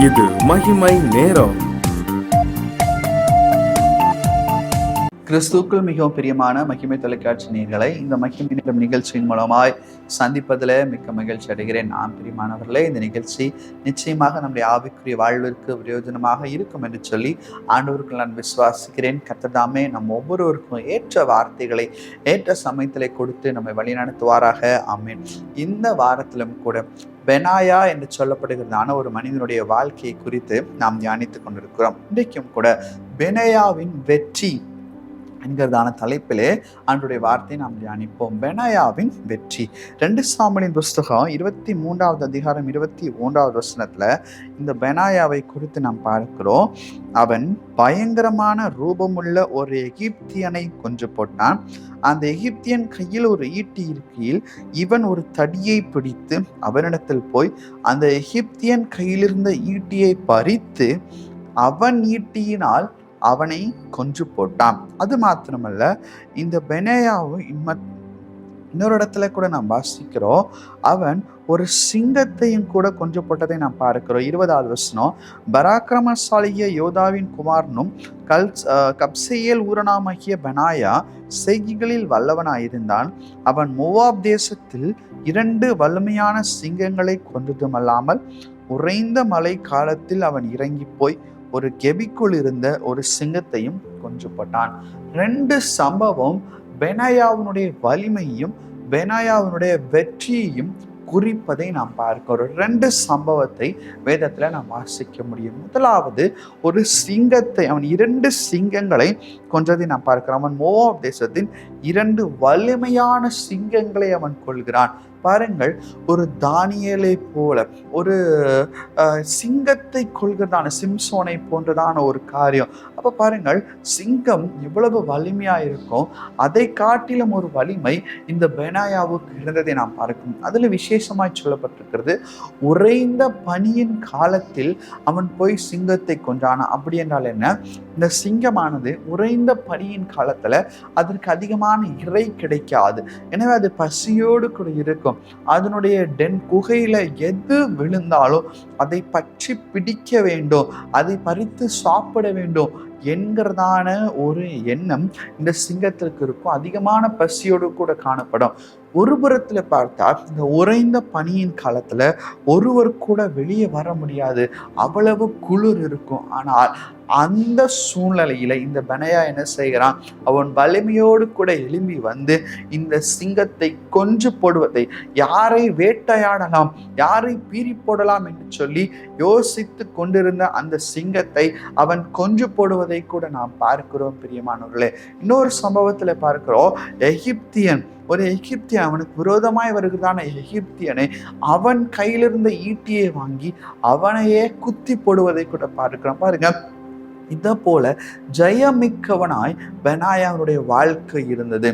இது மகிமை நேரம். கிறிஸ்துவுக்குள் மிகவும் பிரியமான மகிமை தொலைக்காட்சி நேயர்களை இந்த மகிமை நேரம் நிகழ்ச்சியின் மூலமாய் சந்திப்பதில் மிக்க மகிழ்ச்சி அடைகிறேன். நான் பிரியமானவர்களே, இந்த நிகழ்ச்சி நிச்சயமாக நம்முடைய ஆவிக்குரிய வாழ்விற்கு பிரயோஜனமாக இருக்கும் என்று சொல்லி ஆண்டவருக்கு நான் விசுவாசிக்கிறேன். கர்த்தர் நம் ஒவ்வொருவருக்கும் ஏற்ற வார்த்தைகளை ஏற்ற சமயத்திலே கொடுத்து நம்மை வழிநடத்துவாராக. ஆமென். இந்த வாரத்திலும் கூட பெனாயா என்று சொல்லப்படுகிறதான ஒரு மனிதனுடைய வாழ்க்கையை குறித்து நாம் தியானித்துக் கொண்டிருக்கிறோம். இன்றைக்கும் கூட பெனாயாவின் வெற்றி என்கிறதான தலைப்பிலே ஆண்டவருடைய வார்த்தையை நாம் தியானிப்போம். பெனாயாவின் வெற்றி. 2 சாமுவேலின் புஸ்தகம் 23வது அதிகாரம் 21வது வசனத்துல இந்த பெனாயாவை குறித்து நாம் பார்க்கிறோம். அவன் பயங்கரமான ரூபமுள்ள ஒரு எகிப்தியனை கொன்று போட்டான். அந்த எகிப்தியன் கையில் ஒரு ஈட்டி இருக்கையில் இவன் ஒரு தடியை பிடித்து அவனிடத்தில் போய் அந்த எகிப்தியன் கையிலிருந்த ஈட்டியை பறித்து அவன் ஈட்டியினால் அவனை கொன்று போட்டான். அது மாத்திரமல்ல, இந்த பெனாயாவும் இன்னொரு இடத்துல கூட நாம் வாசிக்கிறோம், அவன் ஒரு சிங்கத்தையும் கூட கொன்று போட்டதை நாம் பார்க்கிறோம். 20வது வசனம், பராக்கிரமசாலிய யோதாவின் குமாரனும் கப்சேயேல் ஊரனாகிய பெனாயா செய்கைகளில் வல்லவனாயிருந்தான். அவன் மோவாப் தேசத்தில் 2 வலிமையான சிங்கங்களை கொன்றதுமல்லாமல் உறைந்த மழை காலத்தில் அவன் இறங்கி போய் ஒரு கெபிக்குள் இருந்த ஒரு சிங்கத்தையும் கொன்று போட்டான். 2 சம்பவம் பெனாயாவினுடைய வலிமையையும் பெனாயாவினுடைய வெற்றியையும் குறிப்பதை நாம் பார்க்கிறோம். 2 சம்பவத்தை வேதத்துல நாம் வாசிக்க முடியும். முதலாவது, ஒரு சிங்கத்தை, அவன் 2 சிங்கங்களை கொன்றதை நாம் பார்க்கிறோம். அவன் மோவாப் தேசத்தின் 2 வலிமையான சிங்கங்களை அவன் கொள்கிறான். பாருங்கள், ஒரு தானியேலை போல ஒரு சிங்கத்தை கொள்கிறதான சிம்சோனை போன்றதான ஒரு காரியம். அப்ப பாருங்கள், சிங்கம் எவ்வளவு வலிமையா இருக்கும், அதை காட்டிலும் ஒரு வலிமை இந்த பெனாயாவுக்கு இருந்ததை நாம் பார்க்கணும். அதுல விசேஷமாய் சொல்லப்பட்டிருக்கிறது, உறைந்த பனியின் காலத்தில் அவன் போய் சிங்கத்தை கொன்றான். அப்படி என்றால் என்ன? இந்த சிங்கமானது உறைந்த பனியின் காலத்துல அதற்கு அதிகமான இறை கிடைக்காது. எனவே அது பசியோடு கூட இருக்கும். அதனுடைய குகையில எது விழுந்தாலும் அதை பற்றி பிடிக்க வேண்டும், அதை பறித்து சாப்பிட வேண்டும் என்கிறதான ஒரு எண்ணம் இந்த சிங்கத்திற்கு இருக்கும். அதிகமான பசியோடு கூட காணப்படும். ஒரு புறத்துல பார்த்தா இந்த உறைந்த பனியின் காலத்துல ஒருவர் கூட வெளியே வர முடியாது, அவ்வளவு குளிர் இருக்கும். ஆனால் அந்த சூழ்நிலையில இந்த பெனாயா என்ன செய்கிறான்? அவன் வலிமையோடு கூட எழும்பி வந்து இந்த சிங்கத்தை கொன்று போடுவதை, யாரை வேட்டையாடலாம், யாரை பீறி போடலாம் என்று சொல்லி யோசித்து கொண்டிருந்த அந்த சிங்கத்தை அவன் கொன்று போடுவதை கூட நாம் பார்க்கிறோம். பிரியமானவர்களே, இன்னொரு சம்பவத்துல பார்க்கிறோம், ஒரு எகிப்தியன் அவனுக்கு விரோதமாய் வருகிறதான எகிப்தியனை அவன் கையிலிருந்த ஈட்டியை வாங்கி அவனையே குத்தி போடுவதை கூட பார்க்கிறோம். பாருங்க, இத போல ஜெயமிக்கவனாய் பெனாயாவுடைய வாழ்க்கை இருந்தது.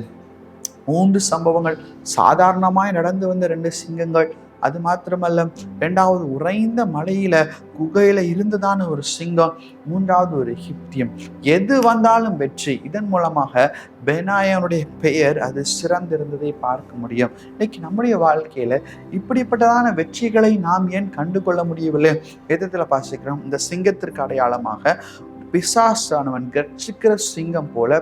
3 சம்பவங்கள், சாதாரணமாய் நடந்து வந்த 2 சிங்கங்கள். அது மாத்திரமல்ல, 2வது உறைந்த மலையில குகையில இருந்ததான ஒரு சிங்கம், 3வது ஒரு எகிப்தியம். எது வந்தாலும் வெற்றி. இதன் மூலமாக பெனாயாவுடைய பெயர் அது சிறந்திருந்ததை பார்க்க முடியும். இன்னைக்கு நம்முடைய வாழ்க்கையில இப்படிப்பட்டதான வெற்றிகளை நாம் ஏன் கண்டுகொள்ள முடியவில்லை? வேதத்துல வாசிக்கிறோம், இந்த சிங்கத்திற்கு அடையாளமாக பிசாசானவன் கர்ஜிக்கிற சிங்கம் போல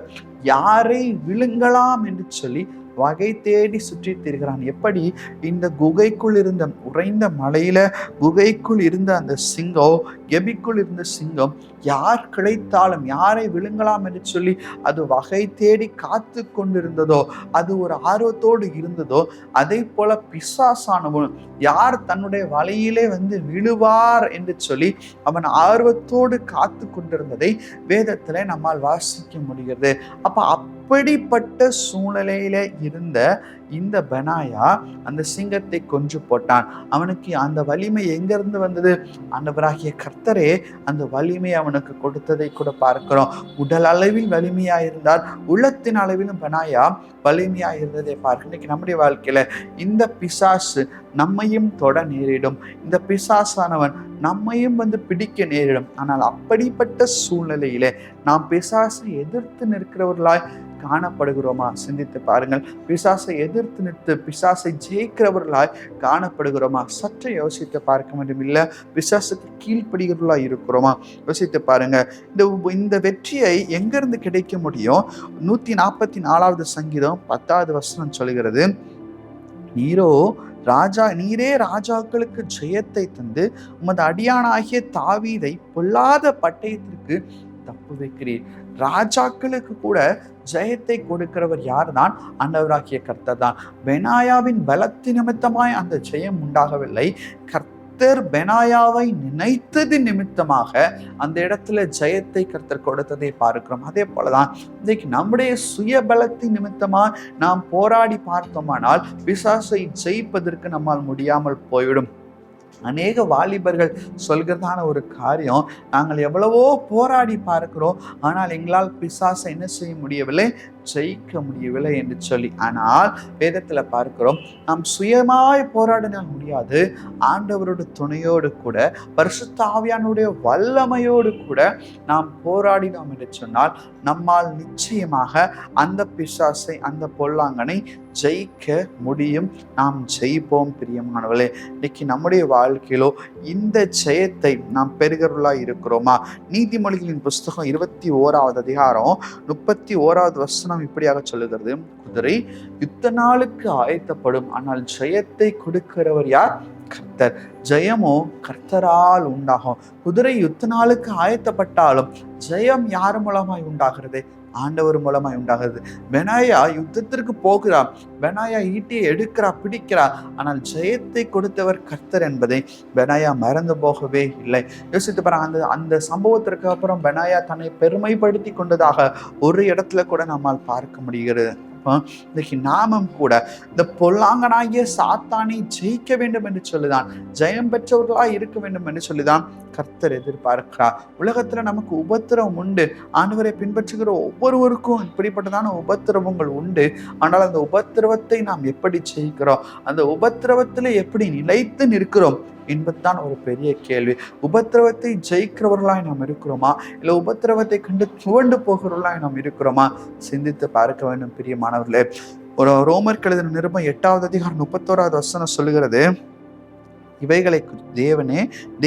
யாரை விழுங்கலாம் என்று சொல்லி வகை தேடி சுற்றி திரிகிறான். எப்படி? இந்த குகைக்குள் இருந்த உறைந்த மலையில குகைக்குள் இருந்த அந்த சிங்கம், கெபிக்குள் இருந்த சிங்கம் யார் கிடைத்தாலும் யாரை விழுங்கலாம் என்று சொல்லி அது வகை தேடி காத்து கொண்டிருந்ததோ, அது ஒரு ஆர்வத்தோடு இருந்ததோ, அதே போல பிசாசானவன் யார் தன்னுடைய வலையிலே வந்து விழுவார் என்று சொல்லி அவன் ஆர்வத்தோடு காத்து கொண்டிருந்ததை வேதத்துல நம்மால் வாசிக்க முடிகிறது. அப்ப அப்படிப்பட்ட சூழ்நிலையில இருந்த இந்த பெனாயா அந்த சிங்கத்தை கொன்று போட்டான். அவனுக்கு அந்த வலிமை எங்கிருந்து வந்தது? ஆண்டவராகிய கர்த்தரே அந்த வலிமை அவனுக்கு கொடுத்ததை கூட பார்க்கிறோம். உடல் அளவில் வலிமையா இருந்தால் உள்ளத்தின் அளவிலும் பெனாயா வலிமையா இருந்ததை பார்க்க. இன்னைக்கு நம்முடைய வாழ்க்கையில இந்த பிசாசு நம்மையும் தொட நேரிடும், இந்த பிசாசானவன் நம்மையும் வந்து பிடிக்க நேரிடும். ஆனால் அப்படிப்பட்ட சூழ்நிலையிலே நாம் பிசாசை எதிர்த்து நிற்கிறவர்களாய் காணப்படுகிறோமா? சிந்தித்து பாருங்கள். பிசாசை எதிர்த்து எதிர்த்து நிறுத்து பிசாசை ஜெயிக்கிறவர்களாய் காணப்படுகிறோமா? சற்று யோசித்து பார்க்க வேண்டும். இல்ல பிசாசுக்கு கீழ்ப்படுகிறவர்களாய் இருக்கிறோமா? யோசித்து பாருங்க. இந்த வெற்றியை எங்கிருந்து கிடைக்க முடியும்? 144வது சங்கீதம் 10வது வசனம் சொல்கிறது, நீரே ராஜாக்களுக்கு ஜெயத்தை தந்து உமது அடியானாகிய தாவீதை பொல்லாத பட்டயத்திற்கு தப்பு வைக்கிறீர். ராஜாக்களுக்கு கூட ஜெயத்தை கொடுக்கிறவர் யார் தான்? ஆண்டவராகிய கர்த்தர் தான். பெனாயாவின் பலத்து நிமித்தமாய் அந்த ஜெயம் உண்டாகவில்லை. கர்த்தர் பெனாயாவை நினைத்தது நிமித்தமாக அந்த இடத்துல ஜெயத்தை கர்த்தர் கொடுத்ததை பார்க்கிறோம். அதே போலதான் இன்றைக்கு நம்முடைய சுய பலத்தின் நிமித்தமா நாம் போராடி பார்த்தோமானால் பிசாசை ஜெயிப்பதற்கு நம்மால் முடியாமல் போய்விடும். அநேக வாலிபர்கள் சொல்கிறதான ஒரு காரியம், நாங்கள் எவ்வளவோ போராடி பார்க்கிறோம், ஆனால் எங்களால் பிசாசை என்ன செய்ய முடியவில்லை, ஜெயிக்க முடியவில்லை என்று சொல்லி. ஆனால் வேதத்துல பார்க்கிறோம், நாம் சுயமாய் போராடினால் முடியாது. ஆண்டவரோட துணையோடு கூட, பரிசுத்த ஆவியானுடைய வல்லமையோடு கூட நாம் போராடினோம் என்று சொன்னால் நம்மால் நிச்சயமாக அந்த பிசாசை, அந்த பொல்லாங்கனை ஜெயிக்க முடியும். நாம் ஜெயிப்போம். பிரியமானவர்களே, இன்னைக்கு நம்முடைய வாழ்க்கையிலோ இந்த ஜெயத்தை நாம் பெறுகிறவர்களாய் இருக்கிறோமா? நீதிமொழிகளின் புஸ்தகம் 21வது அதிகாரம் 31வது வசனம் இப்படியாக சொல்லுகிறது, குதிரை யுத்த நாளுக்கு ஆயத்தப்படும், ஆனால் ஜெயத்தை கொடுக்கிறவர் யார்? கர்த்தர். ஜெயமோ கர்த்தரால் உண்டாகும். குதிரை யுத்த நாளுக்கு ஆயத்தப்பட்டாலும் ஜெயம் யார் மூலமாய் உண்டாகிறது? ஆண்டவர் மூலமாய் உண்டாகிறது. பெனாயா யுத்தத்திற்கு போகிறார், பெனாயா ஈட்டியை எடுக்கிறா, பிடிக்கிறா, ஆனால் ஜெயத்தை கொடுத்தவர் கர்த்தர் என்பதை பெனாயா மறந்து போகவே இல்லை. யோசித்து பாருங்க, அந்த சம்பவத்திற்கு அப்புறம் பெனாயா தன்னை பெருமைப்படுத்தி கொண்டதாக ஒரு இடத்துல கூட நம்மால் பார்க்க முடிகிறது. இன்னைக்கு நாமும் கூட இந்த பொல்லாங்கனாகிய சாத்தானை ஜெயிக்க வேண்டும் என்று சொல்லிதான், ஜெயம் பெற்றவர்களாய் இருக்க வேண்டும் என்று சொல்லிதான் கர்த்தர் எதிர்பார்க்கிறார். உலகத்துல நமக்கு உபத்திரவம் உண்டு. ஆண்டவரை பின்பற்றுகிற ஒவ்வொருவருக்கும் இப்படிப்பட்டதான உபத்திரவங்கள் உண்டு. ஆனால் அந்த உபத்திரவத்தை நாம் எப்படி ஜெயிக்கிறோம், அந்த உபத்திரவத்துல எப்படி நிலைத்து நிற்கிறோம் என்பதுதான் ஒரு பெரிய கேள்வி. உபத்திரவத்தை ஜெயிக்கிறவர்களாய் நாம் இருக்கிறோமா, இல்லை உபத்திரவத்தை கண்டு துவண்டு போகிறவர்களாய் நாம் இருக்கிறோமா? சிந்தித்து பார்க்க வேண்டும் பிரியமானவர்களே. ஒரு ரோமர் எழுதின நிருபம் 8வது அதிகாரம் 31வது வசனம் சொல்லுகிறது, இவைகளை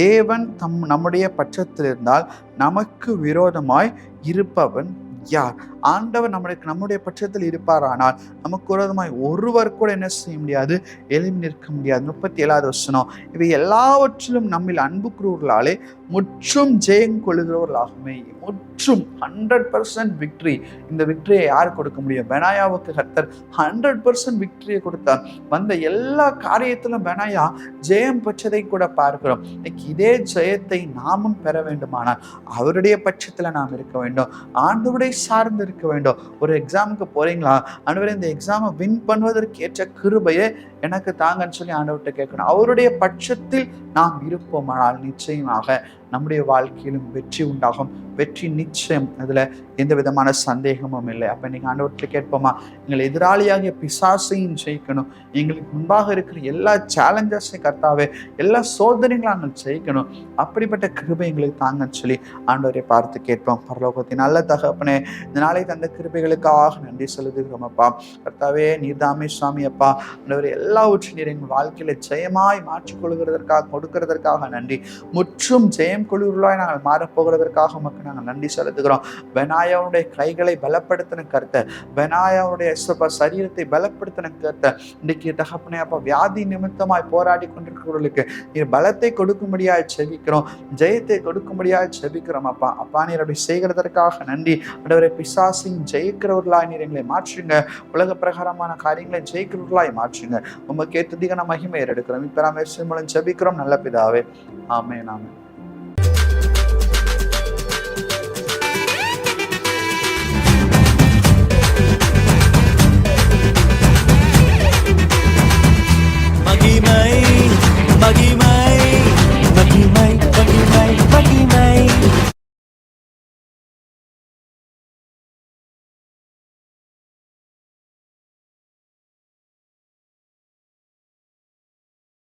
தேவன் நம்முடைய பட்சத்தில் இருந்தால் நமக்கு விரோதமாய் இருப்பவன் யார்? ஆண்டவர் நம்முடைய பட்சத்தில் இருப்பாரானால் நமக்கு விரோதமாய் ஒருவர் கூட என்ன செய்ய முடியாது, எழுப்பி நிற்க முடியாது. 37வது வசனம், இவை எல்லாவற்றிலும் நம்மில் அன்பு கூறுவர்களாலே முற்றும் ஜெயம் கொள்ளுகிறவர்களாகுமே. முற்றும் 100% விக்டரி. இந்த விக்டரியை யார் கொடுக்க முடியும்? பெனாயாவுக்கு கர்த்தர் 100% விக்டரியை கொடுத்தார். வந்த எல்லா காரியத்திலும் பெனாயா ஜெயம் பெற்றதை கூட பார்க்கிறோம். இதே ஜெயத்தை நாமும் பெற வேண்டுமானால் அவருடைய பட்சத்துல நாம் இருக்க வேண்டும், ஆண்டவருடைய சார்ந்து இருக்க வேண்டும். ஒரு எக்ஸாமுக்கு போறீங்களா, ஆண்டவரே இந்த எக்ஸாமை வின் பண்ணுவதற்கு ஏற்ற கிருபையை எனக்கு தாங்கன்னு சொல்லி ஆண்டவர்கிட்ட கேட்கணும். அவருடைய பட்சத்தில் நாம் இருப்போமானால் நிச்சயமாக நம்முடைய வாழ்க்கையிலும் வெற்றி உண்டாகும். வெற்றி நிச்சயம், அதுல எந்த விதமான சந்தேகமும் இல்லை. அப்ப நீங்க ஆண்டவர்கிட்ட கேட்போமா, எங்கள் எதிராளியாகிய பிசாசையும் ஜெயிக்கணும், எங்களுக்கு முன்பாக இருக்கிற எல்லா சேலஞ்சஸையும் கர்த்தாவே, எல்லா சோதனைகளும் நாங்கள் ஜெயிக்கணும், அப்படிப்பட்ட கிருபை எங்களுக்கு தாங்கன்னு சொல்லி ஆண்டவரை பார்த்து கேட்போம். பரலோகத்தின் நல்ல தகப்பனே, இந்த நாளை தந்த கிருபைகளுக்காக நன்றி செலுத்துகிறோம் அப்பா. கர்த்தாவே, நீர்தாமே சுவாமி அப்பா. ஆண்டவரே, எல்லாவற்றையும் நீர் எங்கள் வாழ்க்கையில ஜெயமாய் மாற்றிக்கொள்கிறதற்காக, கொடுக்கிறதற்காக நன்றி. முற்றும் ஜெயம் கொள்ளுவர்களாய் நாங்கள் மாறப்போகிறதற்காக உமக்கு நாங்கள் நன்றி செலுத்துகிறோம். பெனாயாவுடைய கைகளை பலப்படுத்தின கர்த்தர், பெனாயாவுடைய சரீரத்தை பலப்படுத்தின கர்த்தர், இன்றைக்கு தகப்பனே அப்பா வியாதி நிமித்தமாய் போராடி கொண்டிருக்கிறவர்களுக்கு நீர் பலத்தை கொடுக்கும்படியாய் செபிக்கிறோம், ஜெயத்தை கொடுக்கும்படியாய் செபிக்கிறோம் அப்பா. அப்பா நீர் அப்படி செய்கிறதற்காக நன்றி. ஆண்டவரே, பிசாசின் ஜெயிக்கிறவர்களாய் நீர் எங்களை மாற்றுங்க, உலக பிரகாரமான காரியங்களை ஜெயிக்கிறவர்களாய் மாற்றுங்க. உமக்கு ஏற்றதிகான மகிமை எடுக்கிறோம். இப்ப நாம் மூலம் செபிக்கிறோம் நல்ல பிதாவே. ஆமென் ஆமென்.